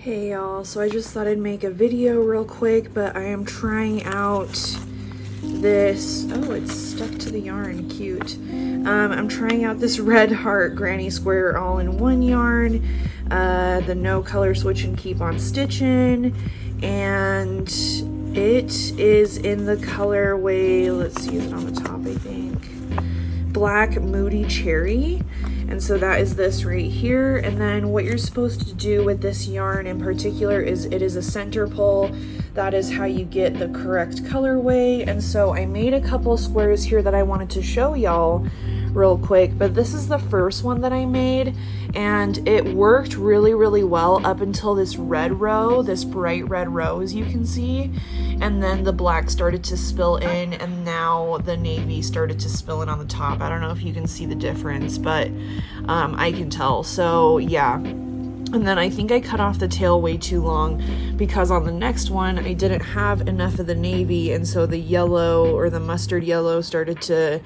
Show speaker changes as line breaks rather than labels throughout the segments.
Hey y'all, so I just thought I'd make a video real quick, but I am trying out this, oh, it's stuck to the yarn, cute. I'm trying out this Red Heart Granny Square all-in-one yarn, the no color switch and keep on stitching, and it is in the colorway, let's see, is it on the top, I think, Black Moody Cherry. And so that is this right here. And then what you're supposed to do with this yarn in particular is it is a center pull. That is how you get the correct colorway. And so I made a couple squares here that I wanted to show y'all real quick, but this is the first one that I made and it worked really, really well up until this red row, this bright red row, as you can see. And then the black started to spill in and now the navy started to spill in on the top. I don't know if you can see the difference, but I can tell. So yeah. And then I think I cut off the tail way too long because on the next one I didn't have enough of the navy, and so the yellow or the mustard yellow started to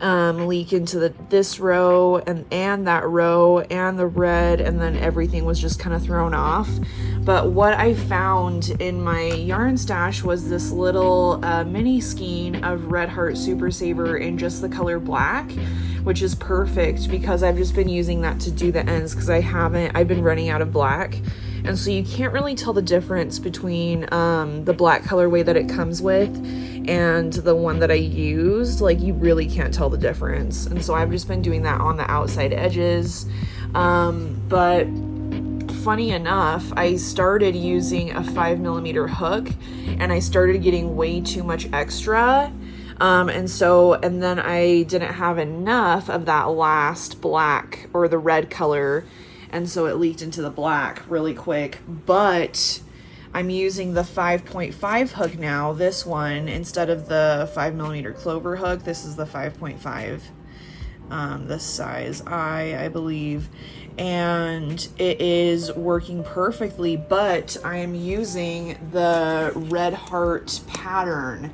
leak into this row and that row and the red, and then everything was just kind of thrown off. But what I found in my yarn stash was this little mini skein of Red Heart Super Saver in just the color black, which is perfect because I've just been using that to do the ends because I've been running out of black. And so you can't really tell the difference between the black colorway that it comes with and the one that I used. Like, you really can't tell the difference. And so I've just been doing that on the outside edges. But funny enough, I started using a 5mm hook and I started getting way too much extra. And then I didn't have enough of that last black or the red color, and so it leaked into the black really quick. But I'm using the 5.5 hook now, this one, instead of the 5mm clover hook. This is the 5.5, this size I believe, and it is working perfectly. But I am using the Red Heart pattern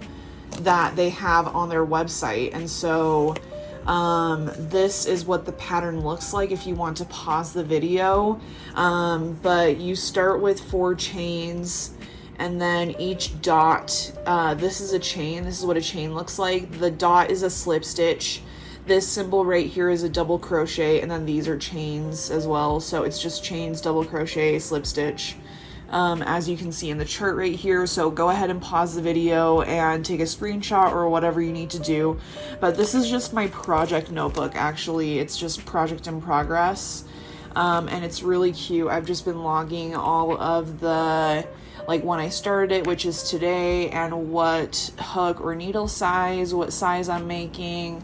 that they have on their website, and so this is what the pattern looks like if you want to pause the video. But you start with 4 chains, and then each dot, this is a chain, this is what a chain looks like. The dot is a slip stitch, this symbol right here is a double crochet, and then these are chains as well. So it's just chains, double crochet, slip stitch, as you can see in the chart right here. So go ahead and pause the video and take a screenshot or whatever you need to do. But this is just my project notebook, actually. It's just project in progress, and it's really cute. I've just been logging all of the, like, when I started it, which is today, and what hook or needle size, what size I'm making,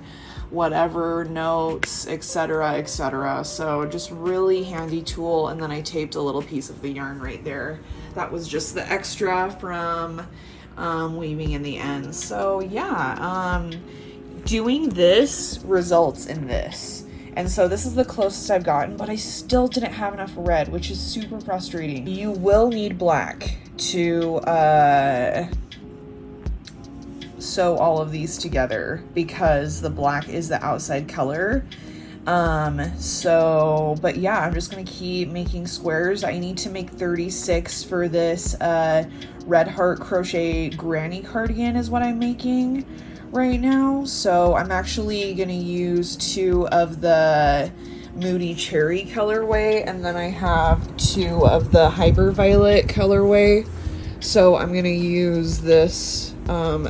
whatever, notes, etc., etc. So just really handy tool. And then I taped a little piece of the yarn right there. That was just the extra from weaving in the end. So yeah, doing this results in this. And so this is the closest I've gotten, but I still didn't have enough red, which is super frustrating. You will need black to sew all of these together because the black is the outside color. But yeah, I'm just gonna keep making squares. I need to make 36 for this Red Heart Crochet Granny Cardigan is what I'm making right now. So I'm actually gonna use 2 of the Moody Cherry colorway, and then I have 2 of the Hyper Violet colorway. So I'm gonna use this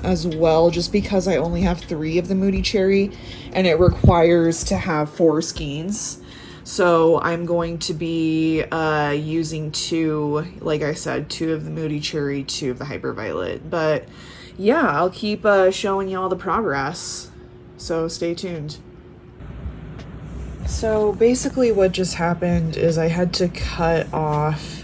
as well, just because I only have 3 of the Moody Cherry and it requires to have 4 skeins. So I'm going to be using 2, like I said, 2 of the Moody Cherry, 2 of the Hyper Violet. But yeah, I'll keep showing you all the progress, so stay tuned. So basically what just happened is I had to cut off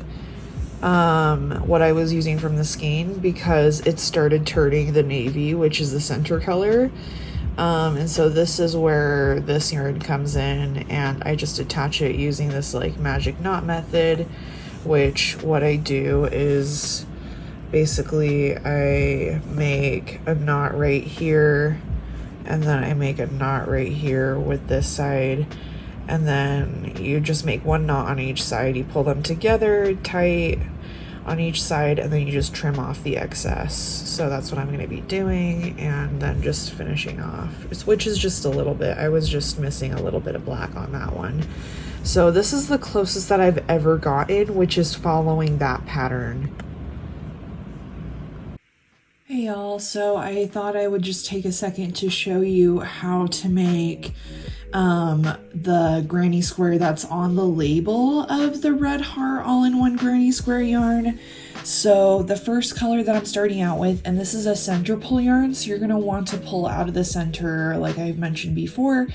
what I was using from the skein because it started turning the navy, which is the center color. And so this is where this yarn comes in, and I just attach it using this like magic knot method, which what I do is basically I make a knot right here, and then I make a knot right here with this side, and then you just make one knot on each side. You pull them together tight on each side, and then you just trim off the excess. So that's what I'm going to be doing, and then just finishing off, which is just a little bit. I was just missing a little bit of black on that one. So this is the closest that I've ever gotten, which is following that pattern. Hey y'all, so I thought I would just take a second to show you how to make the granny square that's on the label of the Red Heart all-in-one granny square yarn. So the first color that I'm starting out with, and this is a center pull yarn, so you're going to want to pull out of the center like I've mentioned before,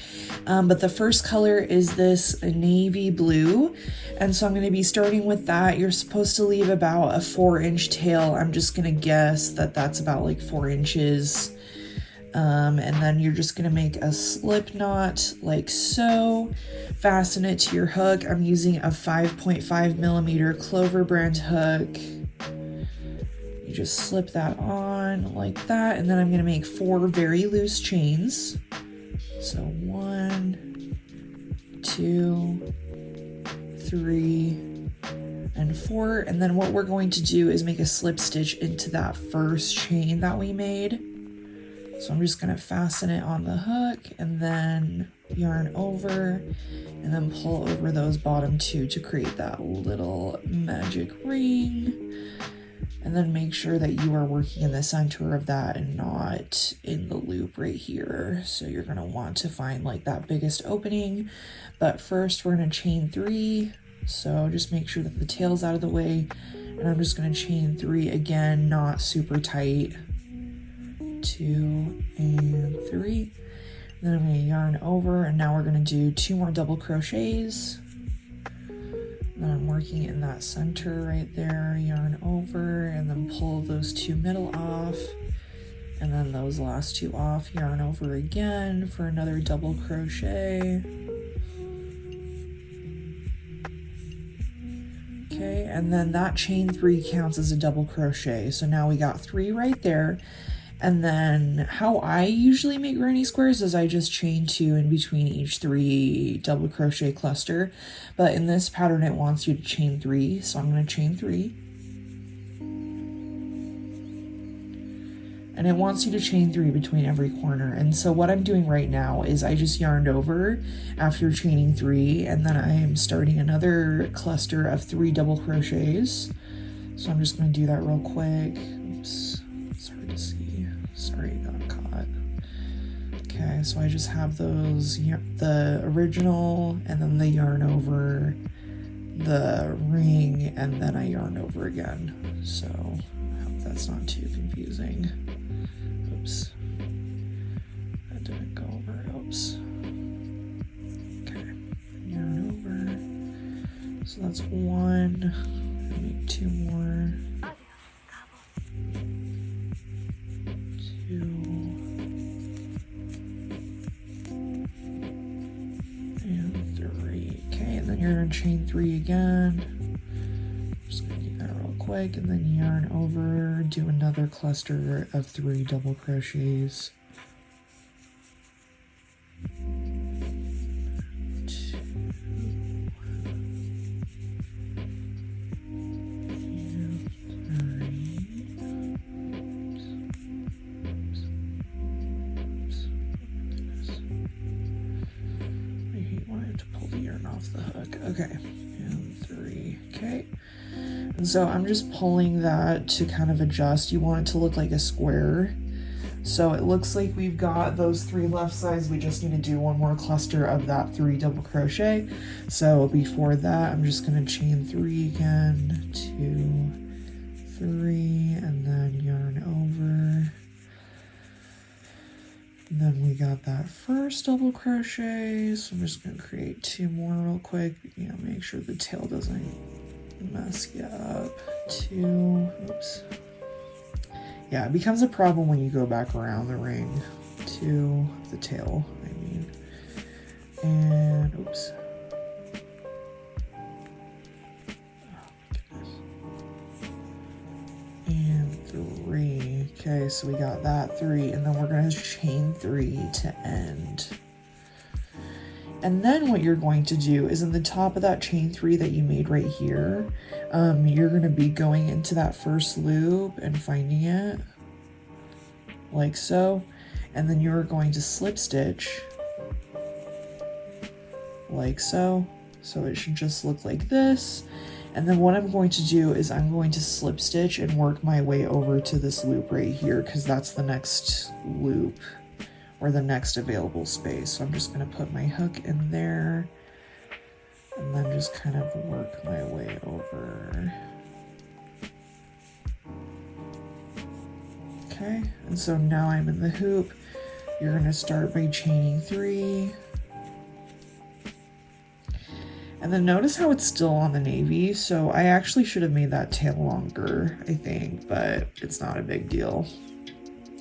but the first color is this navy blue, and so I'm going to be starting with that. You're supposed to leave about a 4-inch tail. I'm just going to guess that that's about like 4 inches. And then you're just going to make a slip knot like so, fasten it to your hook. I'm using a 5.5 millimeter Clover brand hook. You just slip that on like that, and then I'm going to make 4 very loose chains. So 1, 2, 3, and 4, and then what we're going to do is make a slip stitch into that first chain that we made. So I'm just going to fasten it on the hook and then yarn over and then pull over those bottom 2 to create that little magic ring. And then make sure that you are working in the center of that and not in the loop right here. So you're going to want to find like that biggest opening. But first we're going to chain 3. So just make sure that the tail's out of the way. And I'm just going to chain 3 again, not super tight. 2 and 3. Then I'm going to yarn over, and now we're going to do 2 more double crochets. Then I'm working in that center right there, yarn over, and then pull those 2 middle off, and then those last 2 off, yarn over again for another double crochet. Okay, and then that chain 3 counts as a double crochet. So now we got 3 right there. And then how I usually make granny squares is I just chain 2 in between each 3 double crochet cluster. But in this pattern, it wants you to chain 3. So I'm going to chain 3. And it wants you to chain 3 between every corner. And so what I'm doing right now is I just yarned over after chaining 3. And then I am starting another cluster of 3 double crochets. So I'm just going to do that real quick. Oops, it's hard to see. Sorry, it got caught. Okay, so I just have those, the original, and then the yarn over the ring, and then I yarn over again. So I hope that's not too confusing. Oops. That didn't go over. Oops. Okay, yarn over. So that's 1. I'll make 2 more. 2 and 3. Okay, and then you're gonna chain 3 again. Just gonna do that real quick, and then yarn over, do another cluster of 3 double crochets. 2 the hook. Okay, and 3. Okay, and so I'm just pulling that to kind of adjust. You want it to look like a square. So it looks like we've got those 3 left sides. We just need to do 1 more cluster of that 3 double crochet. So before that, I'm just going to chain 3 again, 2, 3, and then yarn over. And then we got that first double crochet, so I'm just going to create 2 more real quick. You know, make sure the tail doesn't mess you up. 2, oops. Yeah, it becomes a problem when you go back around the ring. 2, the tail, I mean. And, oops. And 3. Okay, so we got that 3, and then we're going to chain 3 to end. And then what you're going to do is in the top of that chain 3 that you made right here, you're going to be going into that first loop and finding it like so, and then you're going to slip stitch like so. So it should just look like this. And then what I'm going to do is I'm going to slip stitch and work my way over to this loop right here, because that's the next loop or the next available space. So I'm just going to put my hook in there and then just kind of work my way over. Okay, and so now I'm in the hoop. You're going to start by chaining 3. And then notice how it's still on the navy. So I actually should have made that tail longer, I think, but it's not a big deal.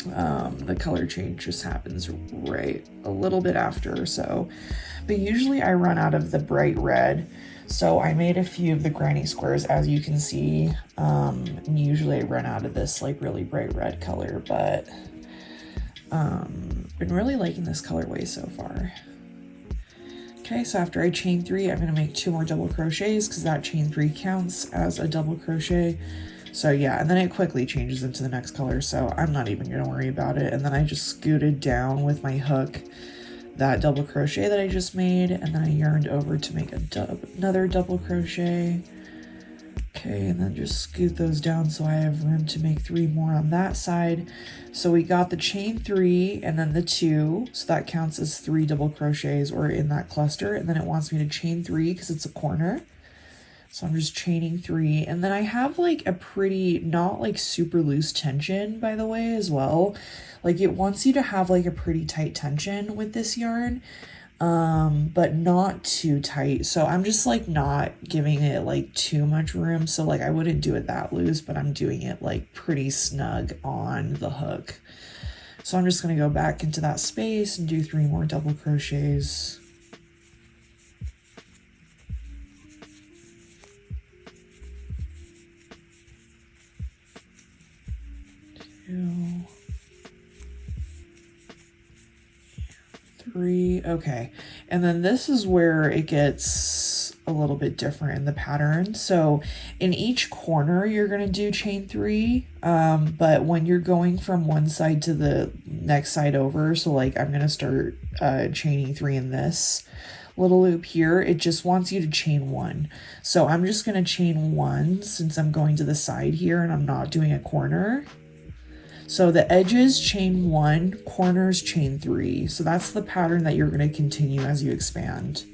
The color change just happens right a little bit after, so. But usually I run out of the bright red. So I made a few of the granny squares, as you can see. And usually I run out of this like really bright red color, but been really liking this colorway so far. Okay, so after I chain 3, I'm going to make 2 more double crochets because that chain 3 counts as a double crochet. So yeah, and then it quickly changes into the next color, so I'm not even going to worry about it. And then I just scooted down with my hook that double crochet that I just made, and then I yarned over to make another double crochet. Okay, and then just scoot those down so I have room to make 3 more on that side. So we got the chain 3 and then the 2, so that counts as 3 double crochets or in that cluster. And then it wants me to chain 3 because it's a corner. So I'm just chaining 3, and then I have like a pretty, not like super loose tension, by the way, as well. Like it wants you to have like a pretty tight tension with this yarn, but not too tight. So I'm just like not giving it like too much room. So like I wouldn't do it that loose, but I'm doing it like pretty snug on the hook. So I'm just going to go back into that space and do 3 more double crochets. 2, 3, okay. And then this is where it gets a little bit different in the pattern. So in each corner, you're going to do chain 3, but when you're going from one side to the next side over, so like I'm going to start chaining 3 in this little loop here, it just wants you to chain 1. So I'm just going to chain 1 since I'm going to the side here and I'm not doing a corner. So the edges chain 1, corners chain 3. So that's the pattern that you're going to continue as you expand.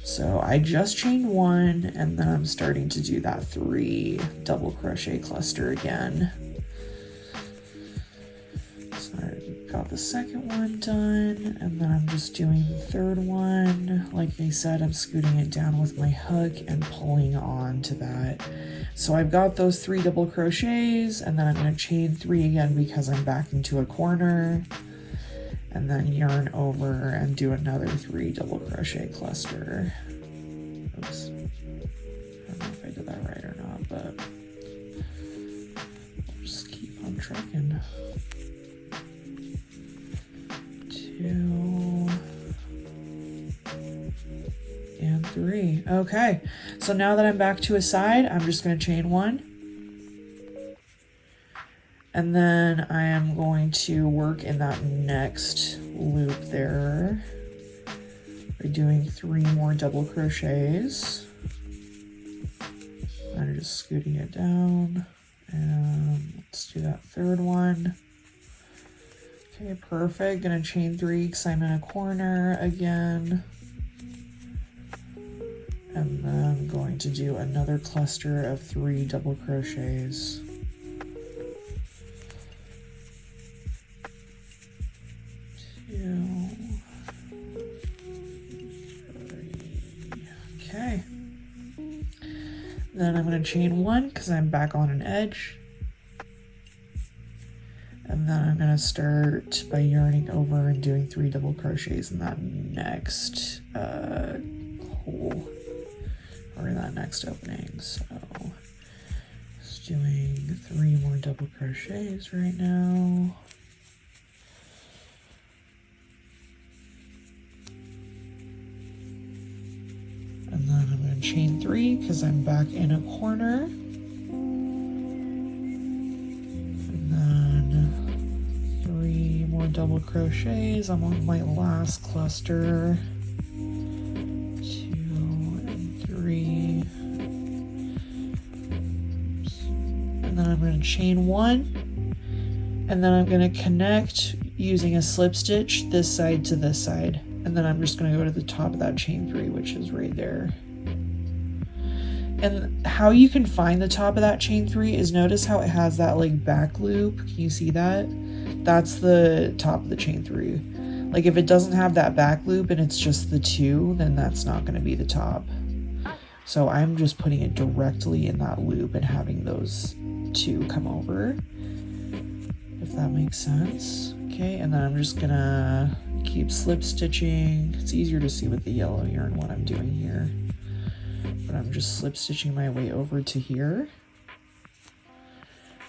So I just chained 1 and then I'm starting to do that 3 double crochet cluster again. So I got the second one done, and then I'm just doing the third one. Like I said, I'm scooting it down with my hook and pulling on to that. So I've got those 3 double crochets, and then I'm going to chain 3 again because I'm back into a corner, and then yarn over and do another 3 double crochet cluster. Oops. I don't know if I did that right or not, but I'll just keep on trucking. 2 and 3. Okay, so now that I'm back to a side, I'm just going to chain 1. And then I am going to work in that next loop there by doing 3 more double crochets. I'm just scooting it down, and let's do that third one. Okay, perfect. Gonna chain 3 because I'm in a corner again. And then going to do another cluster of 3 double crochets. 2, 3. Okay. Then I'm going to chain 1 because I'm back on an edge. And then I'm going to start by yarning over and doing 3 double crochets in that next hole, or in that next opening. So just doing 3 more double crochets right now. 3 because I'm back in a corner. And then 3 more double crochets. I'm on my last cluster. 2 and 3. Oops. And then I'm going to chain 1. And then I'm going to connect using a slip stitch this side to this side. And then I'm just going to go to the top of that chain 3, which is right there. And how you can find the top of that chain 3 is notice how it has that like back loop. Can you see that? That's the top of the chain 3. Like if it doesn't have that back loop and it's just the 2, then that's not going to be the top. So I'm just putting it directly in that loop and having those 2 come over, if that makes sense. Okay, and then I'm just gonna keep slip stitching. It's easier to see with the yellow yarn what I'm doing here, but I'm just slip stitching my way over to here.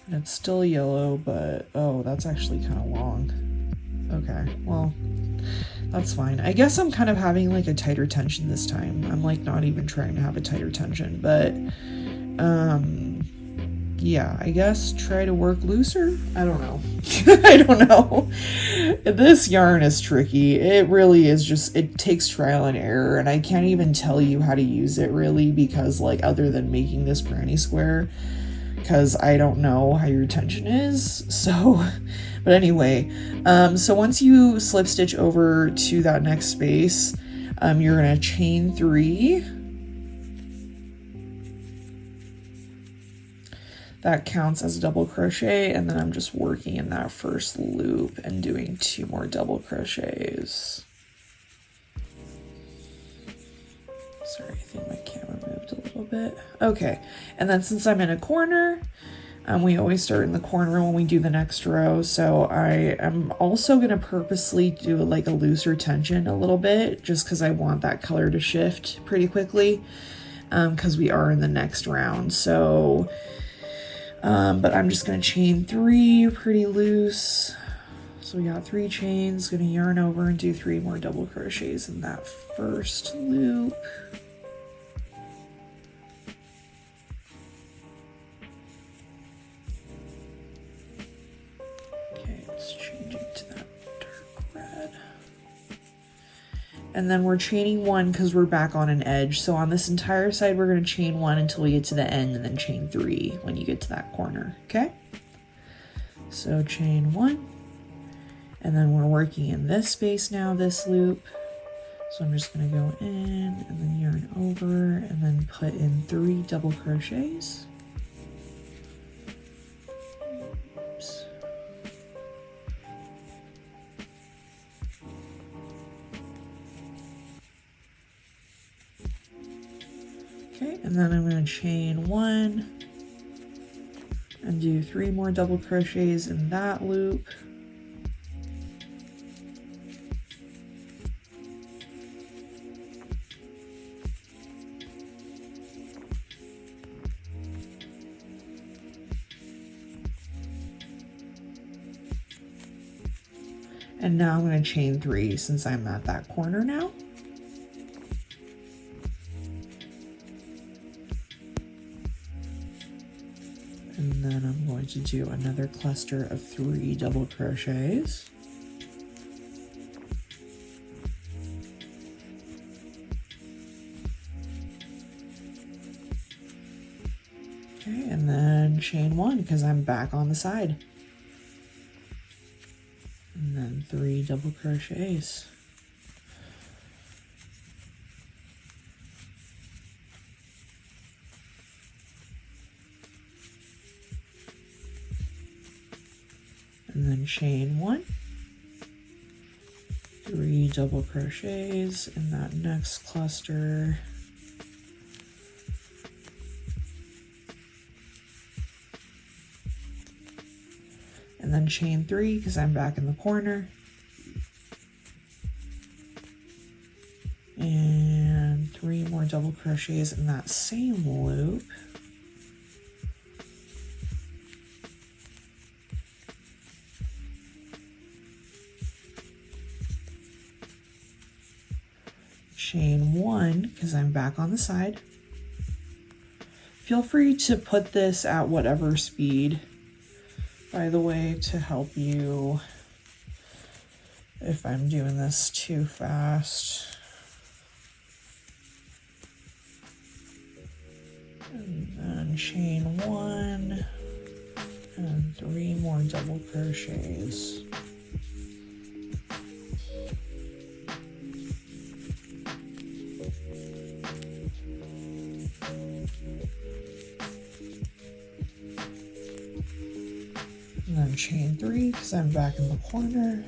And it's still yellow, but oh, that's actually kind of long. Okay, well, that's fine. I guess I'm kind of having like a tighter tension this time. I'm like not even trying to have a tighter tension, but yeah, I guess try to work looser. I don't know. I don't know. This yarn is tricky. It really is just, it takes trial and error, and I can't even tell you how to use it really, because like other than making this granny square, because I don't know how your tension is. So, but anyway, so once you slip stitch over to that next space, you're gonna chain 3. That counts as a double crochet, and then I'm just working in that first loop and doing 2 more double crochets. Sorry, I think my camera moved a little bit. Okay, and then since I'm in a corner, we always start in the corner when we do the next row, so I am also going to purposely do like a looser tension a little bit, just because I want that color to shift pretty quickly, because we are in the next round. So but I'm just going to chain 3 pretty loose. So we got 3 chains, going to yarn over and do 3 more double crochets in that first loop. Okay, it's changing to that dark red. And then we're chaining 1 because we're back on an edge. So on this entire side, we're going to chain 1 until we get to the end, and then chain 3 when you get to that corner, okay? So chain 1, and then we're working in this space now, this loop. So I'm just going to go in and then yarn over and then put in 3 double crochets. Oops. Okay, and then I'm going to chain 1 and do 3 more double crochets in that loop. And now I'm going to chain 3 since I'm at that corner now. And then I'm going to do another cluster of 3 double crochets. Okay, and then chain 1 because I'm back on the side. And then 3 double crochets. And then chain 1, 3 double crochets in that next cluster. And then chain 3 because I'm back in the corner. And 3 more double crochets in that same loop. Chain 1 because I'm back on the side. Feel free to put this at whatever speed, by the way, to help you if I'm doing this too fast. And then chain 1 and 3 more double crochets. And then chain 3 because I'm back in the corner.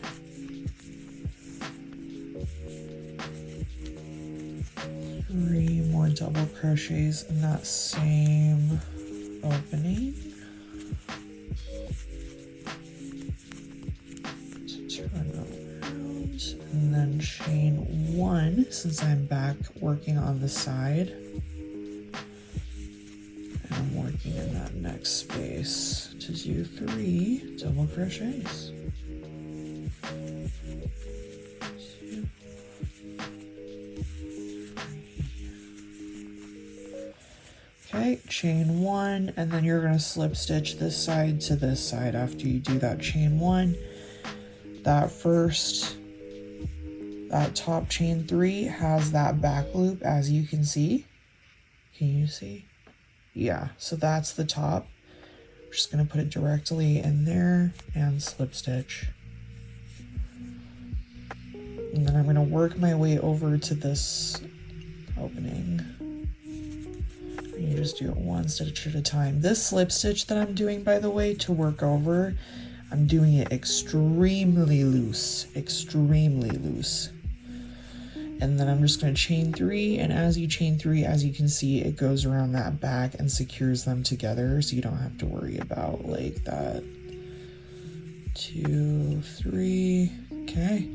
Three more double crochets in that same opening. To turn around. And then chain 1 since I'm back working on the side. And I'm working in that next space to do 3 double crochets. Okay, chain 1, and then you're going to slip stitch this side to this side after you do that chain 1. That top chain 3 has that back loop, as you can see. Can you see? Yeah, so that's the top. We're just going to put it directly in there and slip stitch. And then I'm going to work my way over to this opening. You just do it one stitch at a time. This slip stitch that I'm doing, by the way, to work over, I'm doing it extremely loose, And then I'm just going to chain 3, and as you chain 3, as you can see, it goes around that back and secures them together, so you don't have to worry about like that. 2, 3, okay.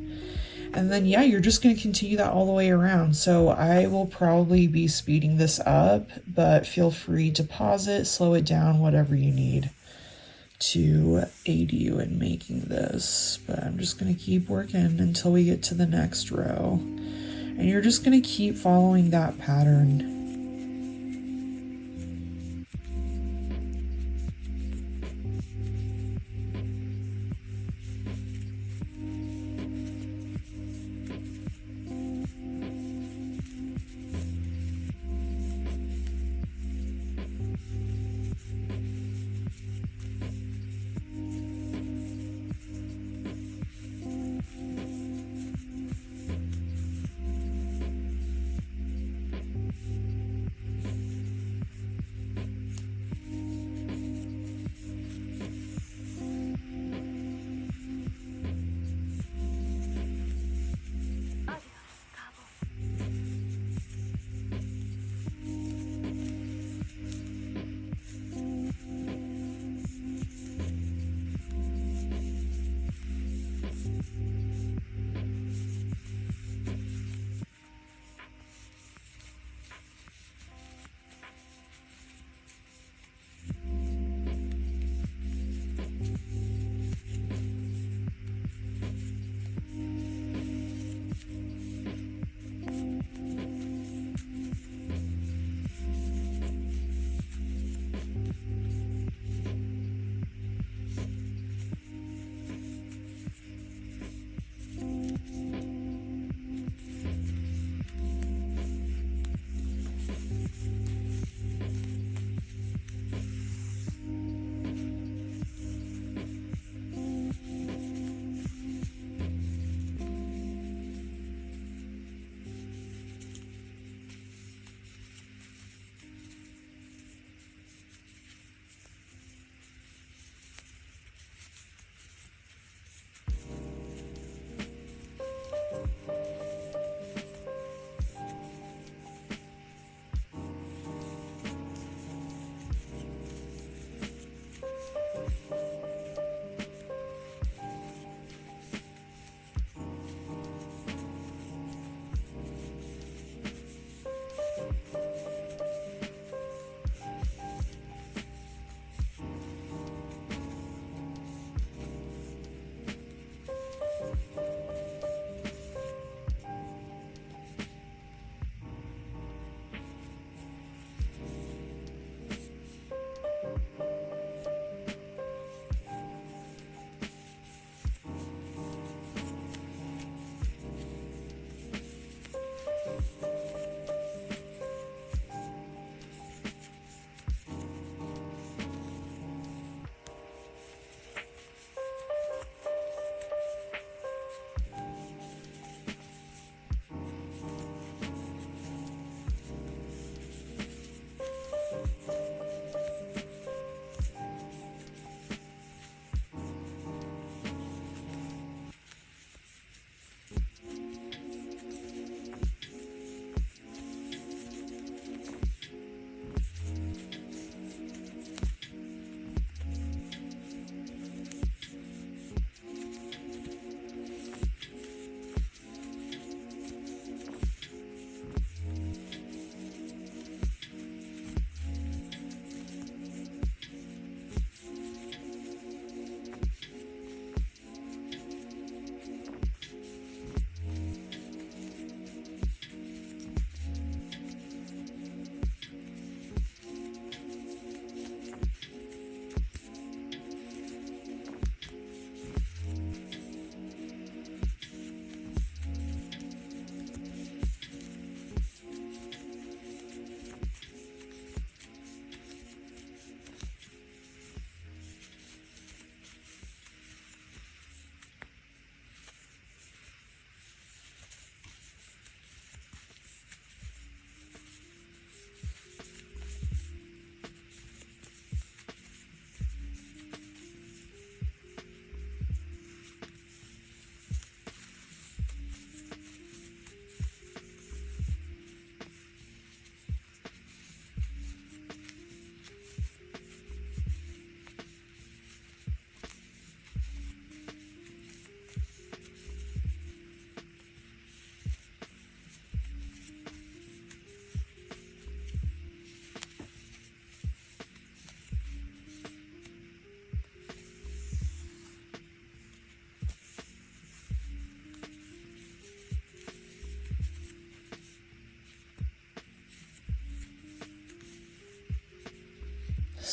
And then, yeah, you're just going to continue that all the way around. So I will probably be speeding this up, but feel free to pause it, slow it down, whatever you need to aid you in making this. But I'm just going to keep working until we get to the next row. And you're just going to keep following that pattern.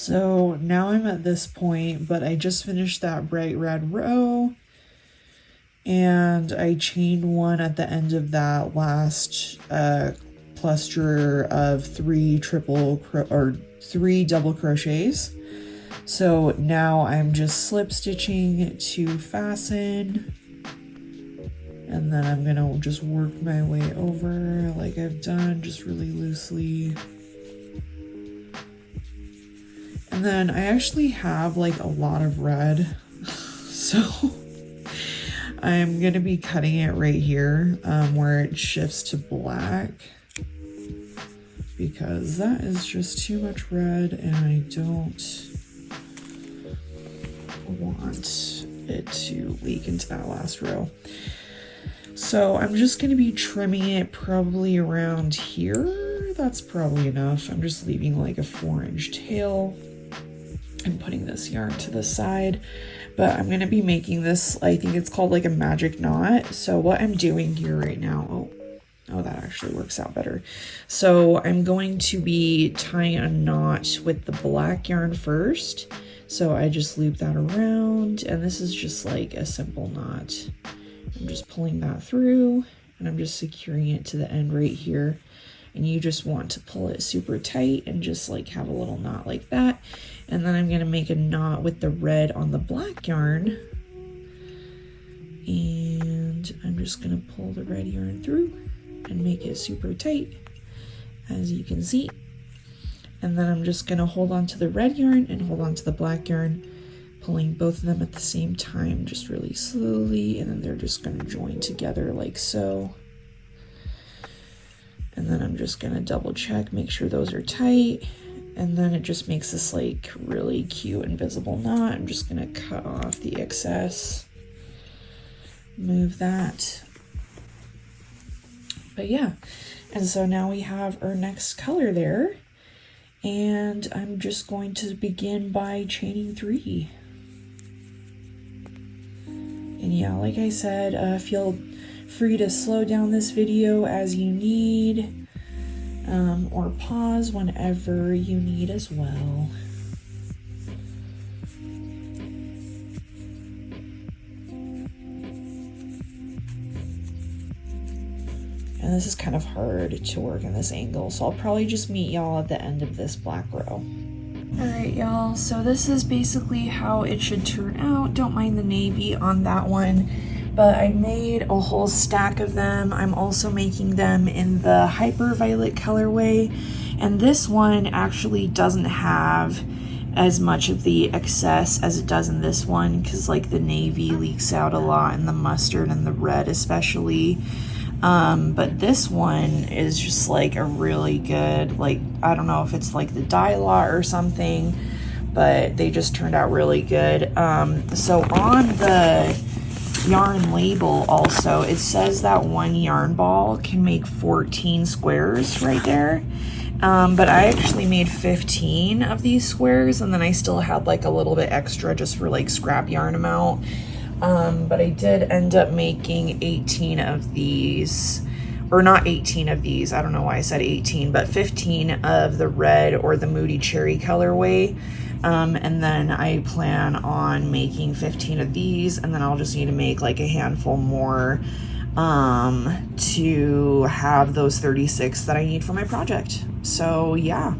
So now I'm at this point, but I just finished that bright red row, and I chained one at the end of that last cluster of three double crochets. So now I'm just slip stitching to fasten, and then I'm gonna just work my way over like I've done, just really loosely. And then I actually have like a lot of red, so I'm gonna be cutting it right here where it shifts to black, because that is just too much red and I don't want it to leak into that last row. So I'm just gonna be trimming it probably around here. That's probably enough. I'm just leaving like a 4-inch tail and putting this yarn to the side. But I'm gonna be making this, I think it's called like a magic knot. So what I'm doing here right now, oh, that actually works out better. So I'm going to be tying a knot with the black yarn first. So I just loop that around, and this is just like a simple knot. I'm just pulling that through, and I'm just securing it to the end right here. And you just want to pull it super tight and just like have a little knot like that. And then I'm gonna make a knot with the red on the black yarn. And I'm just gonna pull the red yarn through and make it super tight, as you can see. And then I'm just gonna hold on to the red yarn and hold on to the black yarn, pulling both of them at the same time, just really slowly, and then they're just gonna join together like so. And then I'm just gonna double check, make sure those are tight, and then it just makes this like really cute invisible knot. I'm just gonna cut off the excess, move that. But yeah, and so now we have our next color there, and I'm just going to begin by chaining 3. And yeah, like I said, feel free to slow down this video as you need, or pause whenever you need as well. And this is kind of hard to work in this angle, so I'll probably just meet y'all at the end of this black row. Alright y'all, so this is basically how it should turn out. Don't mind the navy on that one, but I made a whole stack of them. I'm also making them in the hyper violet colorway, and this one actually doesn't have as much of the excess as it does in this one, because like the navy leaks out a lot, and the mustard and the red especially. But this one is just like a really good, like, I don't know if it's like the dye lot or something, but they just turned out really good. So on the yarn label also, it says that one yarn ball can make 14 squares right there. But I actually made 15 of these squares, and then I still had like a little bit extra just for like scrap yarn amount. But I did end up making 18 of these, or not 18 of these, I don't know why I said 18, but 15 of the red or the Moody cherry colorway. And then I plan on making 15 of these, and then I'll just need to make like a handful more to have those 36 that I need for my project. So yeah.